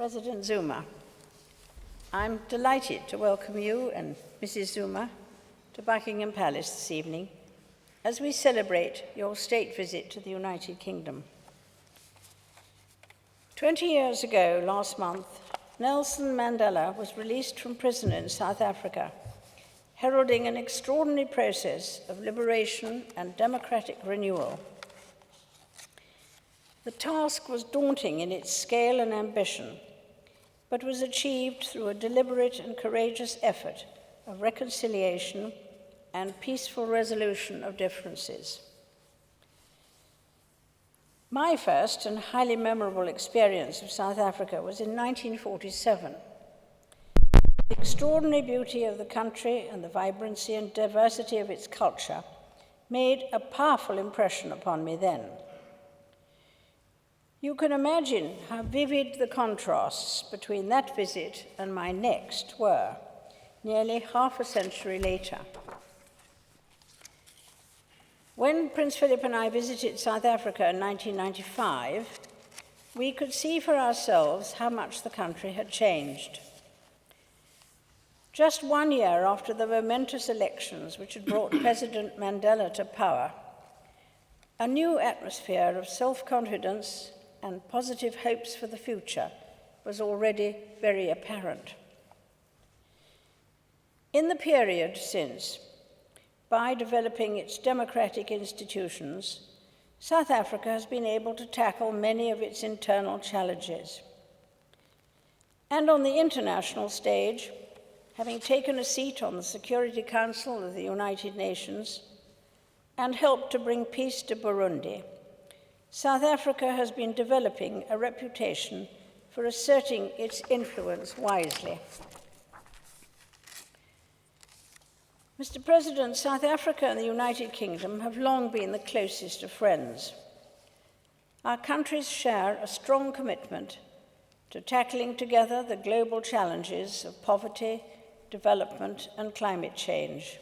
President Zuma, I'm delighted to welcome you and Mrs. Zuma to Buckingham Palace this evening as we celebrate your state visit to the United Kingdom. 20 years ago, last month, Nelson Mandela was released from prison in South Africa, heralding an extraordinary process of liberation and democratic renewal. The task was daunting in its scale and ambition, but was achieved through a deliberate and courageous effort of reconciliation and peaceful resolution of differences. My first and highly memorable experience of South Africa was in 1947. The extraordinary beauty of the country and the vibrancy and diversity of its culture made a powerful impression upon me then. You can imagine how vivid the contrasts between that visit and my next were, nearly half a century later. When Prince Philip and I visited South Africa in 1995, we could see for ourselves how much the country had changed. Just 1 year after the momentous elections which had brought President Mandela to power, a new atmosphere of self-confidence and positive hopes for the future was already very apparent. In the period since, by developing its democratic institutions, South Africa has been able to tackle many of its internal challenges. And on the international stage, having taken a seat on the Security Council of the United Nations and helped to bring peace to Burundi, South Africa has been developing a reputation for asserting its influence wisely. Mr. President, South Africa and the United Kingdom have long been the closest of friends. Our countries share a strong commitment to tackling together the global challenges of poverty, development, and climate change,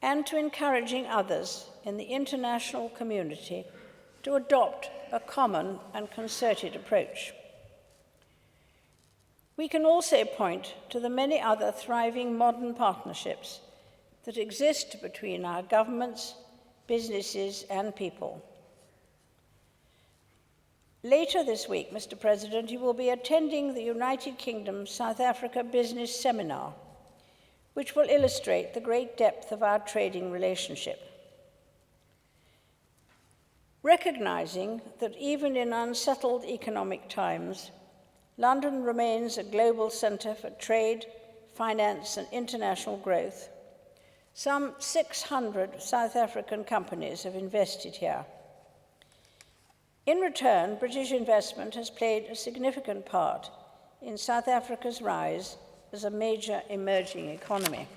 and to encouraging others in the international community to adopt a common and concerted approach. We can also point to the many other thriving modern partnerships that exist between our governments, businesses, and people. Later this week, Mr. President, you will be attending the United Kingdom South Africa Business Seminar, which will illustrate the great depth of our trading relationship. Recognizing that even in unsettled economic times, London remains a global centre for trade, finance, and international growth, some 600 South African companies have invested here. In return, British investment has played a significant part in South Africa's rise as a major emerging economy.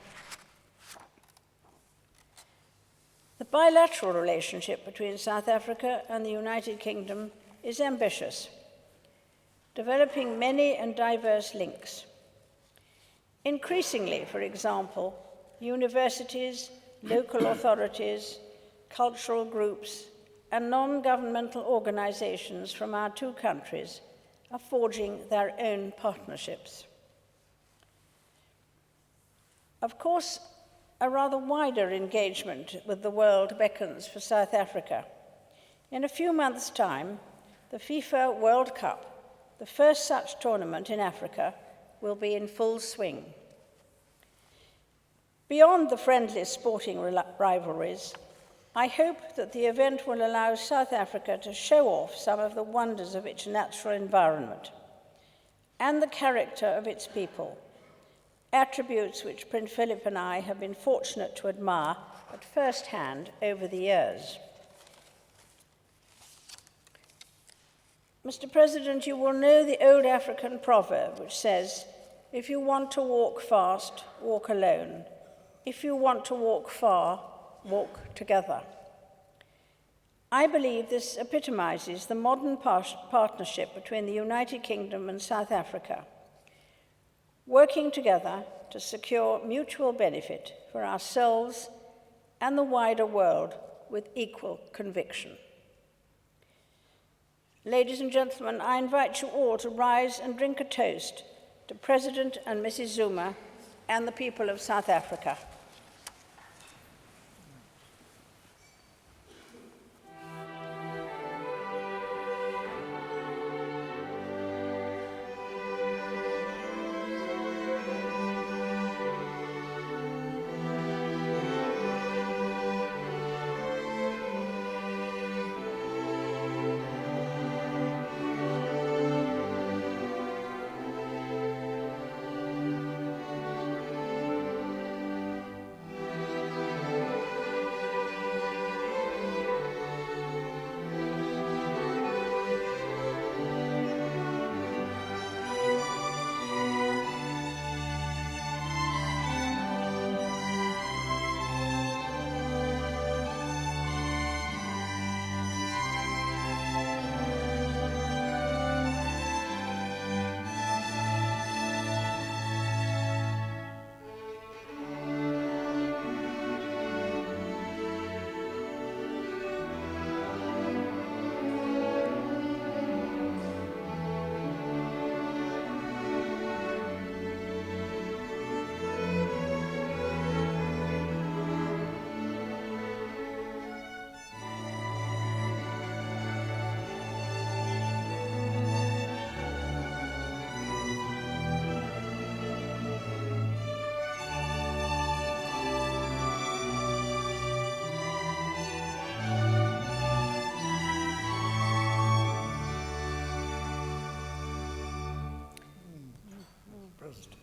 The bilateral relationship between South Africa and the United Kingdom is ambitious, developing many and diverse links. Increasingly, for example, universities, local authorities, cultural groups, and non-governmental organizations from our two countries are forging their own partnerships. Of course, a rather wider engagement with the world beckons for South Africa. In a few months' time, the FIFA World Cup, the first such tournament in Africa, will be in full swing. Beyond the friendly sporting rivalries, I hope that the event will allow South Africa to show off some of the wonders of its natural environment and the character of its people, attributes which Prince Philip and I have been fortunate to admire at first hand over the years. Mr. President, you will know the old African proverb which says, "If you want to walk fast, walk alone. If you want to walk far, walk together." I believe this epitomizes the modern partnership between the United Kingdom and South Africa, working together to secure mutual benefit for ourselves and the wider world with equal conviction. Ladies and gentlemen, I invite you all to rise and drink a toast to President and Mrs. Zuma and the people of South Africa.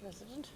President.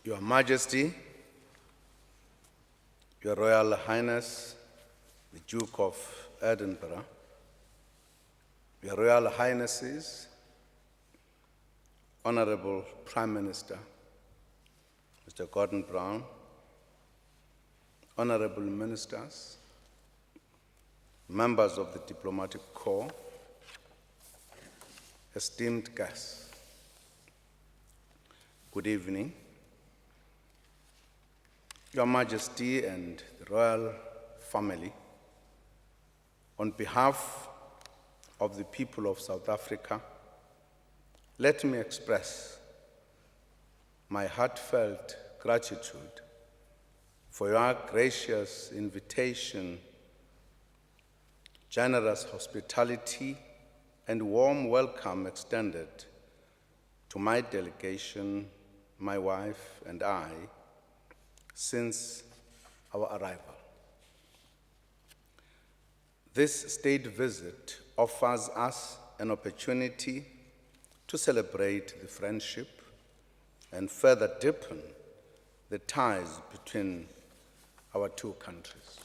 Your Majesty, Your Royal Highness, the Duke of Edinburgh, Your Royal Highnesses, Honorable Prime Minister, Mr. Gordon Brown, Honorable Ministers, members of the Diplomatic Corps, esteemed guests, good evening. Your Majesty and the royal family, on behalf of the people of South Africa, let me express my heartfelt gratitude for your gracious invitation, generous hospitality, and warm welcome extended to my delegation, my wife, and I, since our arrival. This state visit offers us an opportunity to celebrate the friendship and further deepen the ties between our two countries.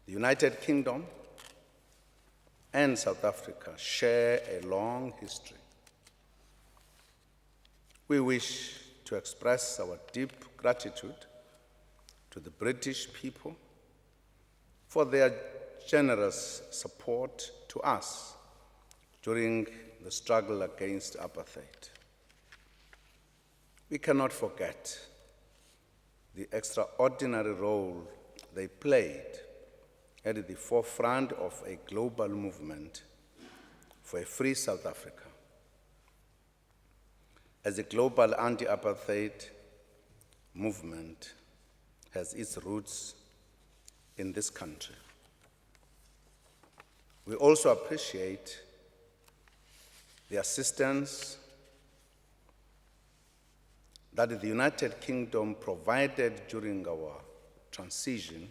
The United Kingdom and South Africa share a long history. We wish to express our deep gratitude to the British people for their generous support to us during the struggle against apartheid. We cannot forget the extraordinary role they played at the forefront of a global movement for a free South Africa. As a global anti-apartheid movement has its roots in this country. We also appreciate the assistance that the United Kingdom provided during our transition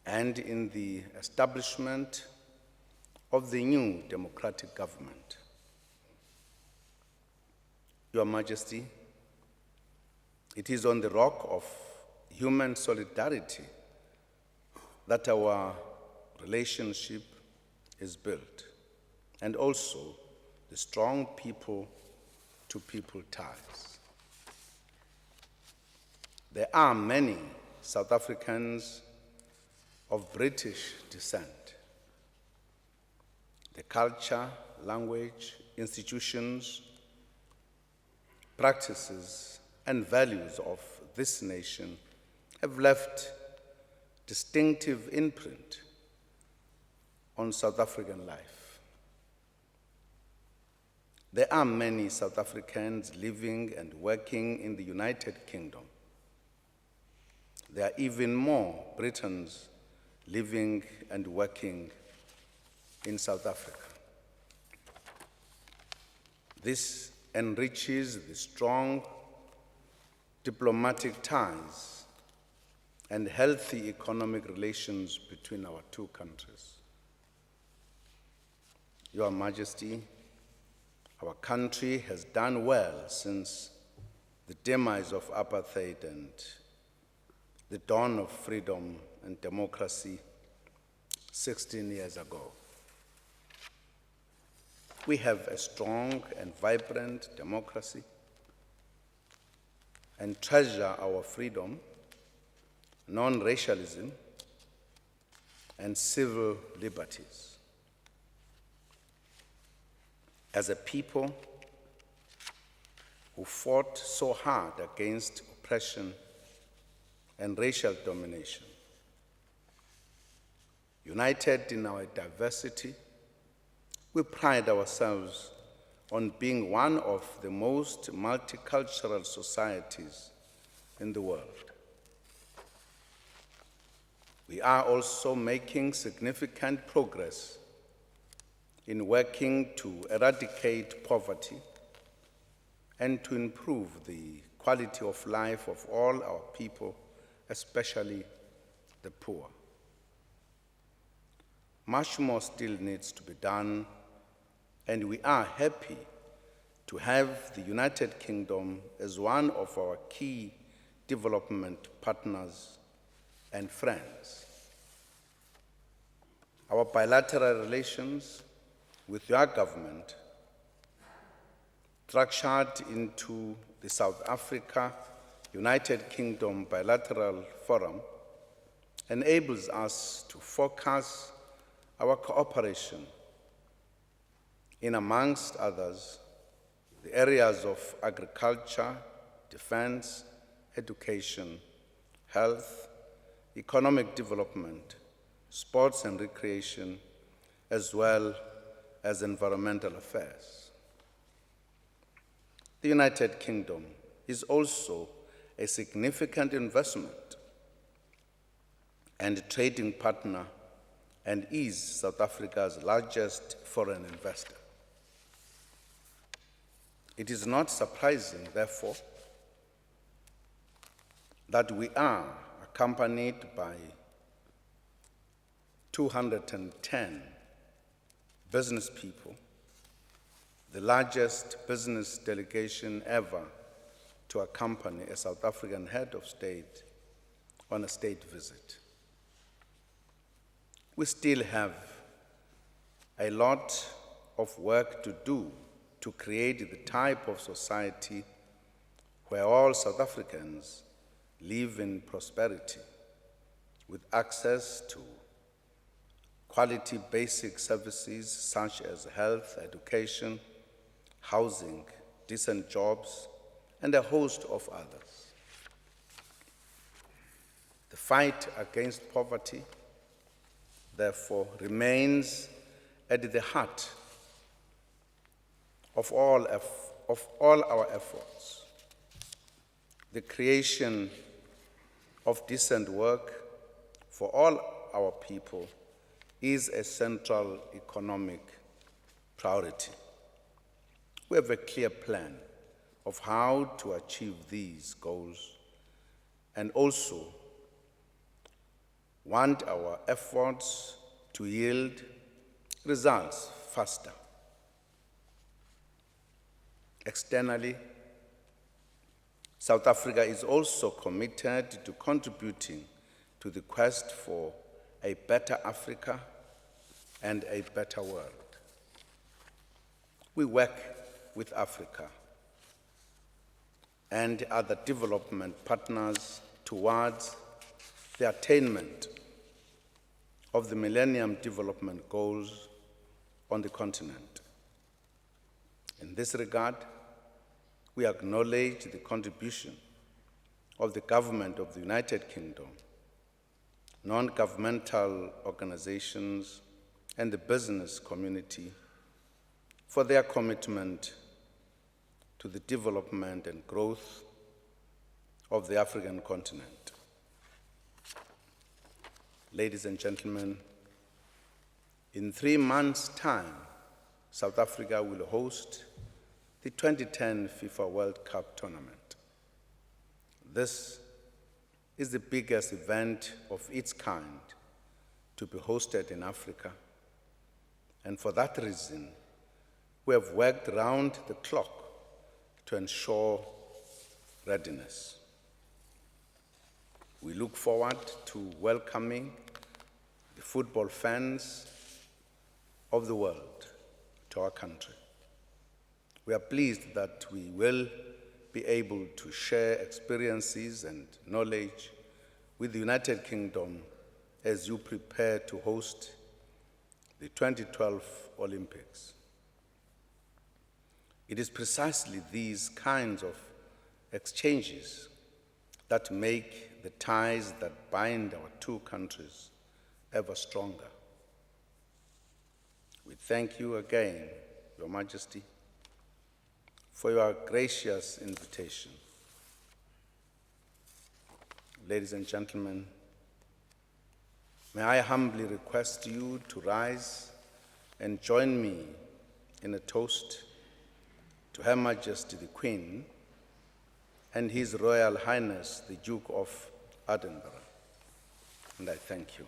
and in the establishment of the new democratic government. Your Majesty, it is on the rock of human solidarity that our relationship is built, and also the strong people-to-people ties. There are many South Africans of British descent. The culture, language, institutions, practices, and values of this nation have left distinctive imprint on South African life. There are many South Africans living and working in the United Kingdom. There are even more Britons living and working in South Africa. This enriches the strong diplomatic ties and healthy economic relations between our two countries. Your Majesty, our country has done well since the demise of apartheid and the dawn of freedom and democracy 16 years ago. We have a strong and vibrant democracy and treasure our freedom, non-racialism, and civil liberties. As a people who fought so hard against oppression and racial domination, united in our diversity, we pride ourselves on being one of the most multicultural societies in the world. We are also making significant progress in working to eradicate poverty and to improve the quality of life of all our people, especially the poor. Much more still needs to be done, and we are happy to have the United Kingdom as one of our key development partners and friends. Our bilateral relations with your government, structured into the South Africa-United Kingdom Bilateral Forum, enables us to focus our cooperation in, amongst others, the areas of agriculture, defense, education, health, economic development, sports and recreation, as well as environmental affairs. The United Kingdom is also a significant investment and trading partner and is South Africa's largest foreign investor. It is not surprising, therefore, that we are accompanied by 210 business people, the largest business delegation ever to accompany a South African head of state on a state visit. We still have a lot of work to do to create the type of society where all South Africans live in prosperity, with access to quality basic services such as health, education, housing, decent jobs, and a host of others. The fight against poverty, therefore, remains at the heart of all our efforts. The creation of decent work for all our people is a central economic priority. We have a clear plan of how to achieve these goals and also want our efforts to yield results faster. Externally, South Africa is also committed to contributing to the quest for a better Africa and a better world. We work with Africa and other development partners towards the attainment of the Millennium Development Goals on the continent. In this regard, we acknowledge the contribution of the Government of the United Kingdom, non-governmental organizations, and the business community for their commitment to the development and growth of the African continent. Ladies and gentlemen, in 3 months' time, South Africa will host the 2010 FIFA World Cup tournament. This is the biggest event of its kind to be hosted in Africa, and for that reason, we have worked round the clock to ensure readiness. We look forward to welcoming the football fans of the world to our country. We are pleased that we will be able to share experiences and knowledge with the United Kingdom as you prepare to host the 2012 Olympics. It is precisely these kinds of exchanges that make the ties that bind our two countries ever stronger. We thank you again, Your Majesty, for your gracious invitation. Ladies and gentlemen, may I humbly request you to rise and join me in a toast to Her Majesty the Queen and His Royal Highness the Duke of Edinburgh. And I thank you.